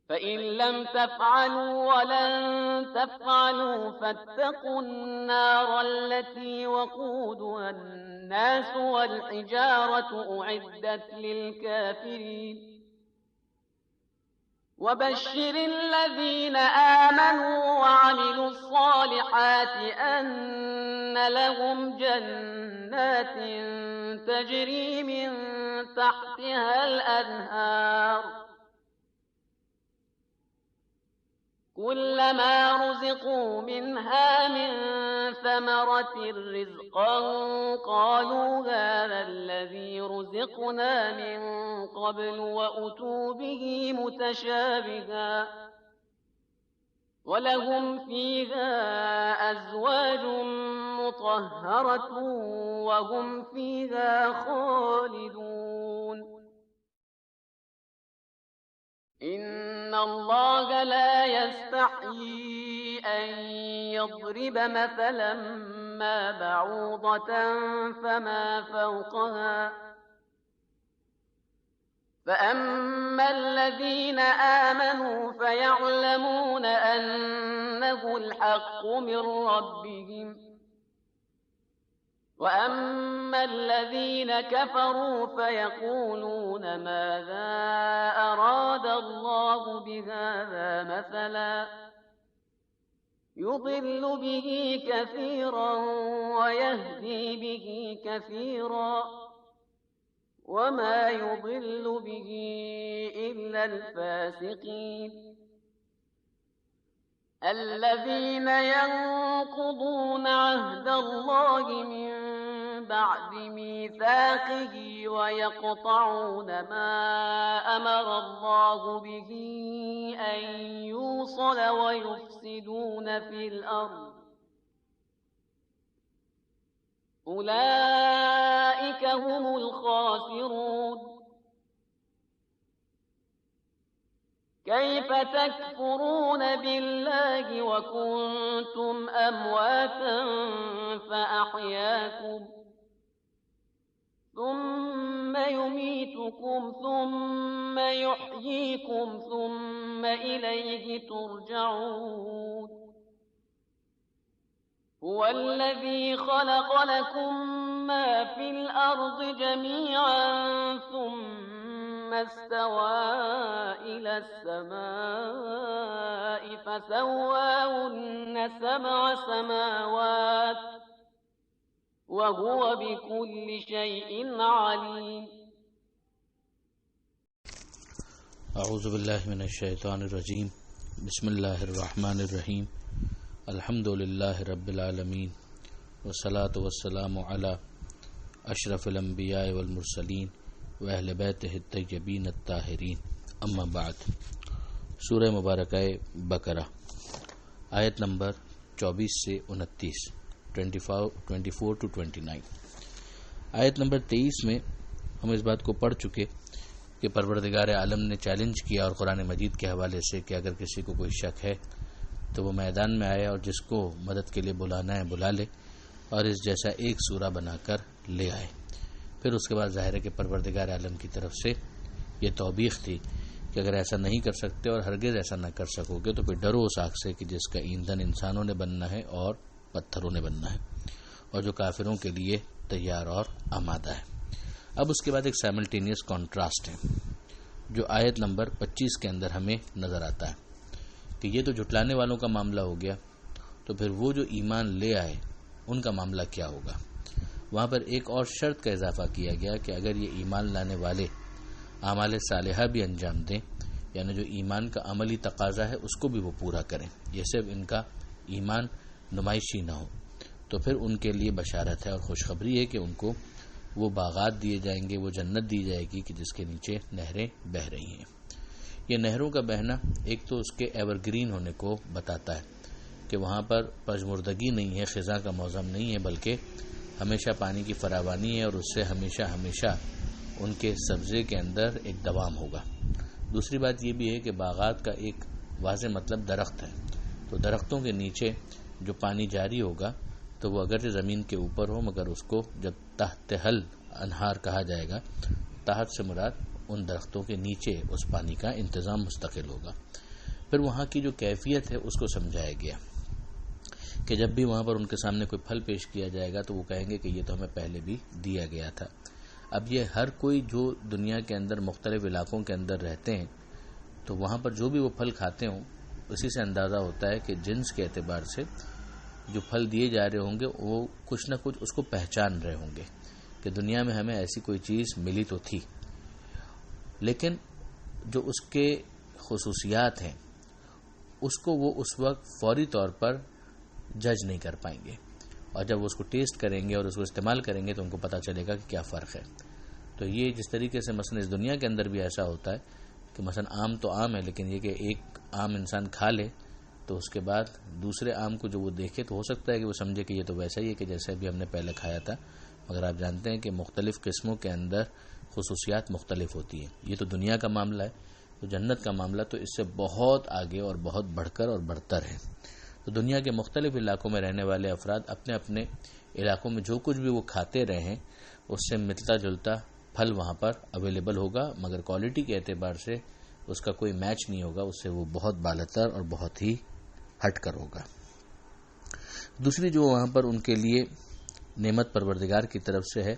فإن لم تفعلوا ولن تفعلوا فاتقوا النار التي وقودها الناس والحجارة أعدت للكافرين وبشر الذين آمنوا وعملوا الصالحات أن لهم جنات تجري من تحتها الأنهار كلما رزقوا منها من ثمرة رزقا قالوا هذا الذي رزقنا من قبل وأتوا به متشابها ولهم فيها أزواج مطهرة وهم فيها خالدون إن الله لا يستحيي أن يضرب مثلا ما بعوضة فما فوقها فأما الذين آمنوا فيعلمون أنه الحق من ربهم وأما الذين كفروا فيقولون ماذا أراد الله بهذا مثلا يضل به كثيرا ويهدي به كثيرا وما يضل به إلا الفاسقين الذين ينقضون عهد الله من بعد ميثاقه ويقطعون ما أمر الله به أن يوصل ويفسدون في الأرض أولئك هم الخاسرون كيف تكفرون بالله وكنتم أمواتا فأحياكم ثم يميتكم ثم يحييكم ثم إليه ترجعون هو الذي خلق لكم ما في الأرض جميعا ثم استوى إلى السماء فسواهن 7 سماوات وهو بكل شيء عليم. اعوذ باللہ من الشیطان الرجیم. بسم اللہ الرحمن الرحیم. الحمد للہ رب العالمین والصلاة والسلام علی اشرف الانبیاء والمرسلین واہل بیتہ الطیبین الطاہرین. اما بعد. سورہ مبارکہ بقرہ آیت نمبر 24 سے 29 24 to 29. آیت نمبر 23 میں ہم اس بات کو پڑھ چکے کہ پروردگار عالم نے چیلنج کیا اور قرآن مجید کے حوالے سے کہ اگر کسی کو کوئی شک ہے تو وہ میدان میں آئے اور جس کو مدد کے لیے بلانا ہے بلا لے اور اس جیسا ایک سورہ بنا کر لے آئے. پھر اس کے بعد ظاہر ہے کہ پروردگار عالم کی طرف سے یہ توبیخ تھی کہ اگر ایسا نہیں کر سکتے اور ہرگز ایسا نہ کر سکو گے تو پھر ڈرو اس آگ سے کہ جس کا ایندھن انسانوں نے بننا ہے اور پتھروں نے بننا ہے اور جو کافروں کے لیے تیار اور آمادہ ہے. اب اس کے بعد ایک سائملٹینیس کانٹراسٹ ہے جو آیت نمبر 25 کے اندر ہمیں نظر آتا ہے کہ یہ تو جھٹلانے والوں کا معاملہ ہو گیا، تو پھر وہ جو ایمان لے آئے ان کا معاملہ کیا ہوگا. وہاں پر ایک اور شرط کا اضافہ کیا گیا کہ اگر یہ ایمان لانے والے اعمال صالحہ بھی انجام دیں، یعنی جو ایمان کا عملی تقاضا ہے اس کو بھی وہ پورا کریں، یہ صرف ان کا ایمان نمائشی نہ ہو، تو پھر ان کے لیے بشارت ہے اور خوشخبری ہے کہ ان کو وہ باغات دیے جائیں گے، وہ جنت دی جائے گی کہ جس کے نیچے نہریں بہہ رہی ہیں. یہ نہروں کا بہنا ایک تو اس کے ایور گرین ہونے کو بتاتا ہے کہ وہاں پر پژمردگی نہیں ہے، خزاں کا موسم نہیں ہے، بلکہ ہمیشہ پانی کی فراوانی ہے اور اس سے ہمیشہ ان کے سبزے کے اندر ایک دوام ہوگا. دوسری بات یہ بھی ہے کہ باغات کا ایک واضح مطلب درخت ہے، تو درختوں کے نیچے جو پانی جاری ہوگا تو وہ اگرچہ زمین کے اوپر ہو مگر اس کو جب تحت حل انہار کہا جائے گا، تحت سے مراد ان درختوں کے نیچے اس پانی کا انتظام مستقل ہوگا۔ پھر وہاں کی جو کیفیت ہے اس کو سمجھایا گیا کہ جب بھی وہاں پر ان کے سامنے کوئی پھل پیش کیا جائے گا تو وہ کہیں گے کہ یہ تو ہمیں پہلے بھی دیا گیا تھا۔ اب یہ ہر کوئی جو دنیا کے اندر مختلف علاقوں کے اندر رہتے ہیں تو وہاں پر جو بھی وہ پھل کھاتے ہوں اسی سے اندازہ ہوتا ہے کہ جنس کے اعتبار سے جو پھل دیے جا رہے ہوں گے وہ کچھ نہ کچھ اس کو پہچان رہے ہوں گے کہ دنیا میں ہمیں ایسی کوئی چیز ملی تو تھی، لیکن جو اس کے خصوصیات ہیں اس کو وہ اس وقت فوری طور پر جج نہیں کر پائیں گے، اور جب وہ اس کو ٹیسٹ کریں گے اور اس کو استعمال کریں گے تو ان کو پتہ چلے گا کہ کیا فرق ہے۔ تو یہ جس طریقے سے مثلا اس دنیا کے اندر بھی ایسا ہوتا ہے کہ مثلا آم تو آم ہے، لیکن یہ کہ ایک آم انسان کھا لے تو اس کے بعد دوسرے آم کو جو وہ دیکھے تو ہو سکتا ہے کہ وہ سمجھے کہ یہ تو ویسا ہی ہے کہ جیسے ابھی ہم نے پہلے کھایا تھا، مگر آپ جانتے ہیں کہ مختلف قسموں کے اندر خصوصیات مختلف ہوتی ہیں۔ یہ تو دنیا کا معاملہ ہے، تو جنت کا معاملہ تو اس سے بہت آگے اور بہت بڑھ کر اور برتر ہے۔ تو دنیا کے مختلف علاقوں میں رہنے والے افراد اپنے اپنے علاقوں میں جو کچھ بھی وہ کھاتے رہے ہیں اس سے ملتا جلتا پھل وہاں پر اویلیبل ہوگا، مگر کوالٹی کے اعتبار سے اس کا کوئی میچ نہیں ہوگا، اس سے وہ بہت بالاتر اور بہت ہی ہٹ کر ہوگا۔ دوسری جو وہاں پر ان کے لیے نعمت پروردگار کی طرف سے ہے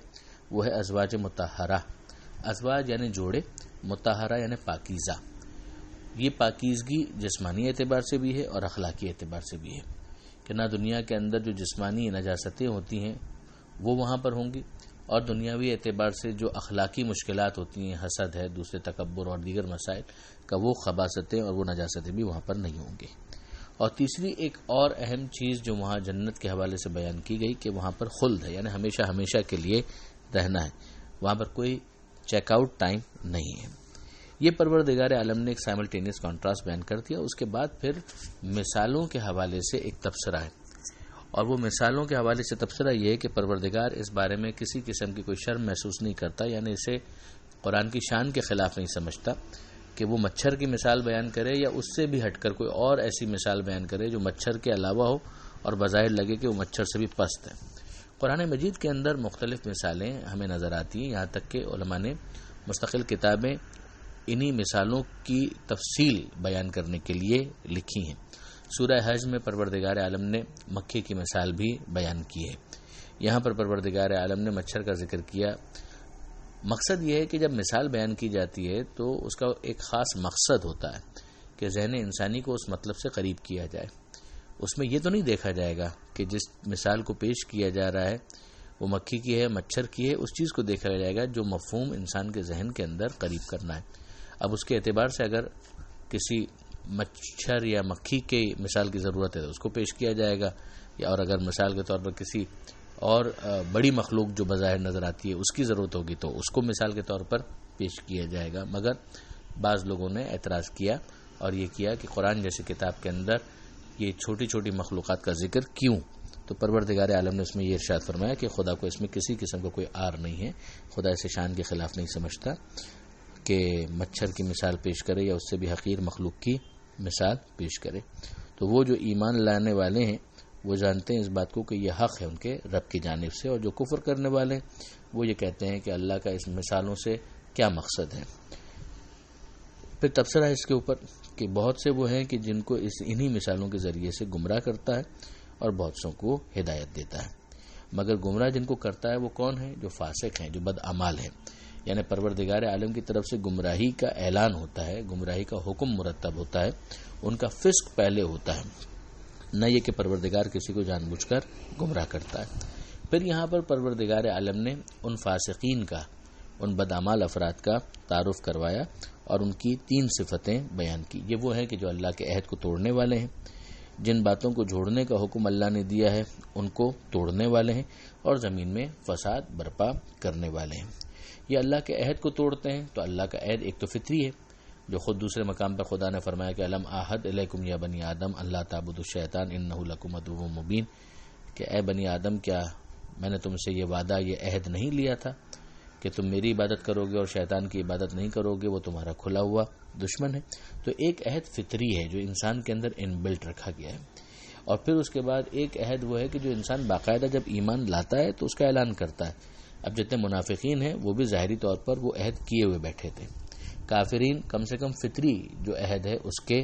وہ ہے ازواج مطہرہ۔ ازواج یعنی جوڑے، مطہرہ یعنی پاکیزہ۔ یہ پاکیزگی جسمانی اعتبار سے بھی ہے اور اخلاقی اعتبار سے بھی ہے کہ نہ دنیا کے اندر جو جسمانی نجاستیں ہوتی ہیں وہ وہاں پر ہوں گی، اور دنیاوی اعتبار سے جو اخلاقی مشکلات ہوتی ہیں، حسد ہے، دوسرے تکبر اور دیگر مسائل کا وہ خباثتیں اور وہ نجاستیں بھی وہاں پر نہیں ہوں گی۔ اور تیسری ایک اور اہم چیز جو وہاں جنت کے حوالے سے بیان کی گئی کہ وہاں پر خلد ہے، یعنی ہمیشہ ہمیشہ کے لیے رہنا ہے، وہاں پر کوئی چیک آؤٹ ٹائم نہیں ہے۔ یہ پروردگار عالم نے ایک سائملٹینیس کانٹراسٹ بیان کر دیا۔ اس کے بعد پھر مثالوں کے حوالے سے ایک تبصرہ ہے، اور وہ مثالوں کے حوالے سے تبصرہ یہ ہے کہ پروردگار اس بارے میں کسی قسم کی کوئی شرم محسوس نہیں کرتا، یعنی اسے قرآن کی شان کے خلاف نہیں سمجھتا کہ وہ مچھر کی مثال بیان کرے یا اس سے بھی ہٹ کر کوئی اور ایسی مثال بیان کرے جو مچھر کے علاوہ ہو اور بظاہر لگے کہ وہ مچھر سے بھی پست ہے۔ قرآن مجید کے اندر مختلف مثالیں ہمیں نظر آتی ہیں، یہاں تک کہ علماء نے مستقل کتابیں انہی مثالوں کی تفصیل بیان کرنے کے لیے لکھی ہیں۔ سورہ حج میں پروردگار عالم نے مکھی کی مثال بھی بیان کی ہے۔ یہاں پر پروردگار عالم نے مچھر کا ذکر کیا۔ مقصد یہ ہے کہ جب مثال بیان کی جاتی ہے تو اس کا ایک خاص مقصد ہوتا ہے کہ ذہن انسانی کو اس مطلب سے قریب کیا جائے۔ اس میں یہ تو نہیں دیکھا جائے گا کہ جس مثال کو پیش کیا جا رہا ہے وہ مکھی کی ہے، مچھر کی ہے، اس چیز کو دیکھا جائے گا جو مفہوم انسان کے ذہن کے اندر قریب کرنا ہے۔ اب اس کے اعتبار سے اگر کسی مچھر یا مکھی کی مثال کی ضرورت ہے تو اس کو پیش کیا جائے گا، یا اور اگر مثال کے طور پر کسی اور بڑی مخلوق جو بظاہر نظر آتی ہے اس کی ضرورت ہوگی تو اس کو مثال کے طور پر پیش کیا جائے گا۔ مگر بعض لوگوں نے اعتراض کیا اور یہ کیا کہ قرآن جیسی کتاب کے اندر یہ چھوٹی چھوٹی مخلوقات کا ذکر کیوں؟ تو پروردگار عالم نے اس میں یہ ارشاد فرمایا کہ خدا کو اس میں کسی قسم کا کوئی آر نہیں ہے، خدا اسے شان کے خلاف نہیں سمجھتا کہ مچھر کی مثال پیش کرے یا اس سے بھی حقیر مخلوق کی مثال پیش کرے۔ تو وہ جو ایمان لانے والے ہیں وہ جانتے ہیں اس بات کو کہ یہ حق ہے ان کے رب کی جانب سے، اور جو کفر کرنے والے ہیں وہ یہ کہتے ہیں کہ اللہ کا اس مثالوں سے کیا مقصد ہے۔ پھر تبصرہ ہے اس کے اوپر کہ بہت سے وہ ہیں کہ جن کو انہی مثالوں کے ذریعے سے گمراہ کرتا ہے اور بہت سوں کو ہدایت دیتا ہے، مگر گمراہ جن کو کرتا ہے وہ کون ہے؟ جو فاسق ہیں، جو بد اعمال ہیں۔ یعنی پروردگار عالم کی طرف سے گمراہی کا اعلان ہوتا ہے، گمراہی کا حکم مرتب ہوتا ہے، ان کا فسق پہلے ہوتا ہے، نہ یہ کہ پروردگار کسی کو جان بوجھ کر گمراہ کرتا ہے۔ پھر یہاں پر پروردگار عالم نے ان فاسقین کا، ان بدعمال افراد کا تعارف کروایا اور ان کی 3 صفتیں بیان کی۔ یہ وہ ہیں کہ جو اللہ کے عہد کو توڑنے والے ہیں، جن باتوں کو جوڑنے کا حکم اللہ نے دیا ہے ان کو توڑنے والے ہیں، اور زمین میں فساد برپا کرنے والے ہیں۔ یہ اللہ کے عہد کو توڑتے ہیں تو اللہ کا عہد ایک تو فطری ہے، جو خود دوسرے مقام پر خدا نے فرمایا کہ الم اعہد الیکم یا بنی آدم اللہ تعبدوا الشیطان انہ لکم عدو مبین، کہ اے بنی آدم کیا میں نے تم سے یہ وعدہ، یہ عہد نہیں لیا تھا کہ تم میری عبادت کرو گے اور شیطان کی عبادت نہیں کرو گے، وہ تمہارا کھلا ہوا دشمن ہے۔ تو ایک عہد فطری ہے جو انسان کے اندر ان بلٹ رکھا گیا ہے، اور پھر اس کے بعد ایک عہد وہ ہے کہ جو انسان باقاعدہ جب ایمان لاتا ہے تو اس کا اعلان کرتا ہے اب جتنے منافقین ہیں وہ بھی ظاہری طور پر وہ عہد کیے ہوئے بیٹھے تھے، کافرین کم سے کم فطری جو عہد ہے اس کے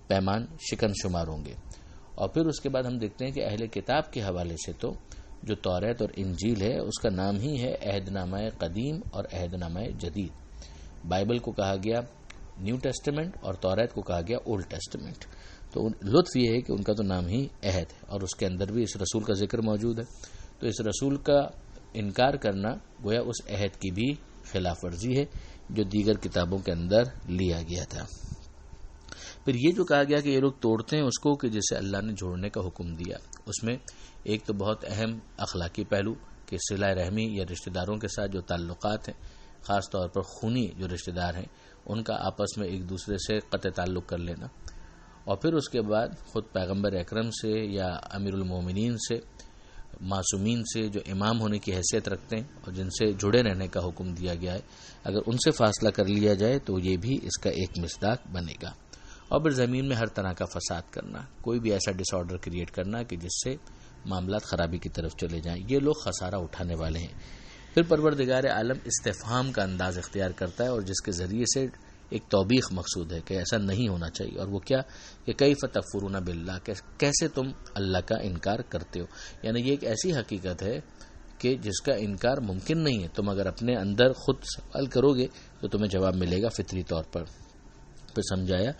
پیمان شکن شمار ہوں گے۔ اور پھر اس کے بعد ہم دیکھتے ہیں کہ اہل کتاب کے حوالے سے تو جو توریت اور انجیل ہے اس کا نام ہی ہے عہد نامہ قدیم اور عہد نامہ جدید۔ بائبل کو کہا گیا نیو ٹیسٹمنٹ اور توریت کو کہا گیا اولڈ ٹیسٹمنٹ۔ تو لطف یہ ہے کہ ان کا تو نام ہی عہد ہے اور اس کے اندر بھی اس رسول کا ذکر موجود ہے، تو اس رسول کا انکار کرنا گویا اس عہد کی بھی خلاف ورزی ہے جو دیگر کتابوں کے اندر لیا گیا تھا۔ پھر یہ جو کہا گیا کہ یہ لوگ توڑتے ہیں اس کو کہ جسے اللہ نے جوڑنے کا حکم دیا، اس میں ایک تو بہت اہم اخلاقی پہلو کہ صلہ رحمی یا رشتہ داروں کے ساتھ جو تعلقات ہیں، خاص طور پر خونی جو رشتہ دار ہیں ان کا آپس میں ایک دوسرے سے قطع تعلق کر لینا، اور پھر اس کے بعد خود پیغمبر اکرم سے یا امیر المومنین سے، معصومین سے جو امام ہونے کی حیثیت رکھتے ہیں اور جن سے جڑے رہنے کا حکم دیا گیا ہے، اگر ان سے فاصلہ کر لیا جائے تو یہ بھی اس کا ایک مصداق بنے گا۔ اور پھر زمین میں ہر طرح کا فساد کرنا، کوئی بھی ایسا ڈس آرڈر کریٹ کرنا کہ جس سے معاملات خرابی کی طرف چلے جائیں، یہ لوگ خسارہ اٹھانے والے ہیں۔ پھر پروردگار عالم استفہام کا انداز اختیار کرتا ہے اور جس کے ذریعے سے ایک توبیخ مقصود ہے کہ ایسا نہیں ہونا چاہیے، اور وہ کیا کہ کیف تکفرون باللہ، کیسے تم اللہ کا انکار کرتے ہو۔ یعنی یہ ایک ایسی حقیقت ہے کہ جس کا انکار ممکن نہیں ہے، تم اگر اپنے اندر خود سوال کرو گے تو تمہیں جواب ملے گا فطری طور پر۔ پھر سمجھایا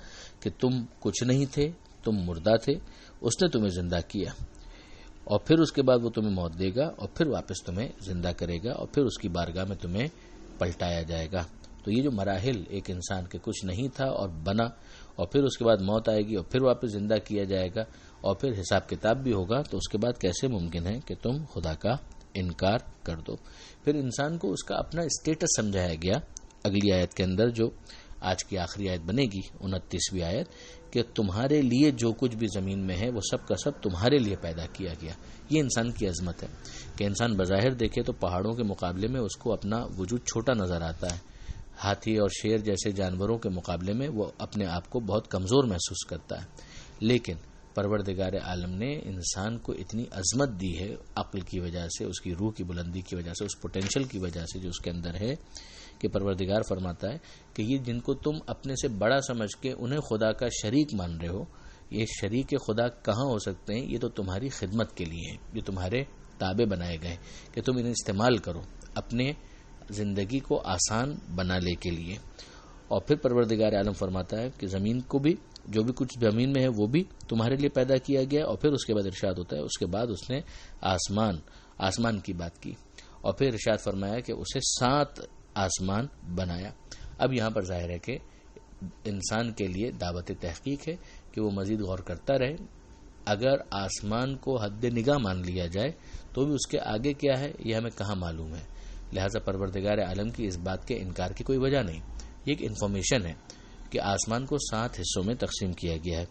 کہ تم کچھ نہیں تھے، تم مردہ تھے، اس نے تمہیں زندہ کیا، اور پھر اس کے بعد وہ تمہیں موت دے گا اور پھر واپس تمہیں زندہ کرے گا اور پھر اس کی بارگاہ میں تمہیں پلٹایا جائے گا۔ تو یہ جو مراحل ایک انسان کے کچھ نہیں تھا اور بنا، اور پھر اس کے بعد موت آئے گی اور پھر واپس زندہ کیا جائے گا اور پھر حساب کتاب بھی ہوگا، تو اس کے بعد کیسے ممکن ہے کہ تم خدا کا انکار کر دو۔ پھر انسان کو اس کا اپنا اسٹیٹس سمجھایا گیا اگلی آیت کے اندر، جو آج کی آخری آیت بنے گی 29ویں آیت، کہ تمہارے لیے جو کچھ بھی زمین میں ہے وہ سب کا سب تمہارے لیے پیدا کیا گیا۔ یہ انسان کی عظمت ہے کہ انسان بظاہر دیکھے تو پہاڑوں کے مقابلے میں اس کو اپنا وجود چھوٹا نظر آتا ہے، ہاتھی اور شیر جیسے جانوروں کے مقابلے میں وہ اپنے آپ کو بہت کمزور محسوس کرتا ہے، لیکن پروردگار عالم نے انسان کو اتنی عظمت دی ہے عقل کی وجہ سے، اس کی روح کی بلندی کی وجہ سے، اس پوٹینشل کی وجہ سے جو اس کے اندر ہے، کہ پروردگار فرماتا ہے کہ یہ جن کو تم اپنے سے بڑا سمجھ کے انہیں خدا کا شریک مان رہے ہو، یہ شریک خدا کہاں ہو سکتے ہیں؟ یہ تو تمہاری خدمت کے لیے ہیں، یہ تمہارے تابع بنائے گئے کہ تم انہیں استعمال کرو اپنے زندگی کو آسان بنانے کے لیے۔ اور پھر پروردگار عالم فرماتا ہے کہ زمین کو بھی، جو بھی کچھ زمین میں ہے وہ بھی تمہارے لیے پیدا کیا گیا، اور پھر اس کے بعد ارشاد ہوتا ہے، اس کے بعد اس نے آسمان کی بات کی، اور پھر ارشاد فرمایا کہ اسے 7 آسمان بنایا۔ اب یہاں پر ظاہر ہے کہ انسان کے لیے دعوت تحقیق ہے کہ وہ مزید غور کرتا رہے۔ اگر آسمان کو حد نگاہ مان لیا جائے تو بھی اس کے آگے کیا ہے یہ ہمیں کہاں معلوم ہے، لہذا پروردگار عالم کی اس بات کے انکار کی کوئی وجہ نہیں۔ یہ ایک انفارمیشن ہے کہ آسمان کو 7 حصوں میں تقسیم کیا گیا ہے،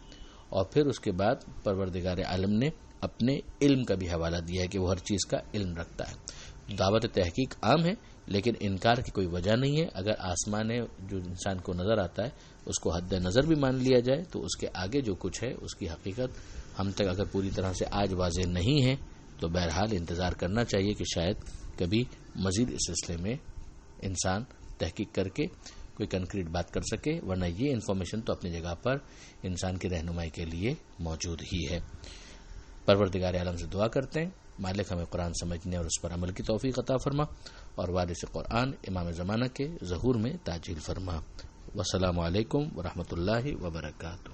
اور پھر اس کے بعد پروردگار عالم نے اپنے علم کا بھی حوالہ دیا ہے کہ وہ ہر چیز کا علم رکھتا ہے۔ دعوت تحقیق عام ہے لیکن انکار کی کوئی وجہ نہیں ہے۔ اگر آسمان جو انسان کو نظر آتا ہے اس کو حد نظر بھی مان لیا جائے تو اس کے آگے جو کچھ ہے اس کی حقیقت ہم تک اگر پوری طرح سے آج واضح نہیں ہے تو بہرحال انتظار کرنا چاہیے کہ شاید کبھی مزید اس سلسلے میں انسان تحقیق کر کے کوئی کنکریٹ بات کر سکے، ورنہ یہ انفارمیشن تو اپنی جگہ پر انسان کی رہنمائی کے لیے موجود ہی ہے۔ پروردگار عالم سے دعا کرتے ہیں مالک ہمیں قرآن سمجھنے اور اس پر عمل کی توفیق عطا فرما، اور وارث قرآن امام زمانہ کے ظہور میں تاجیل فرما۔ والسلام علیکم ورحمۃ اللہ وبرکاتہ۔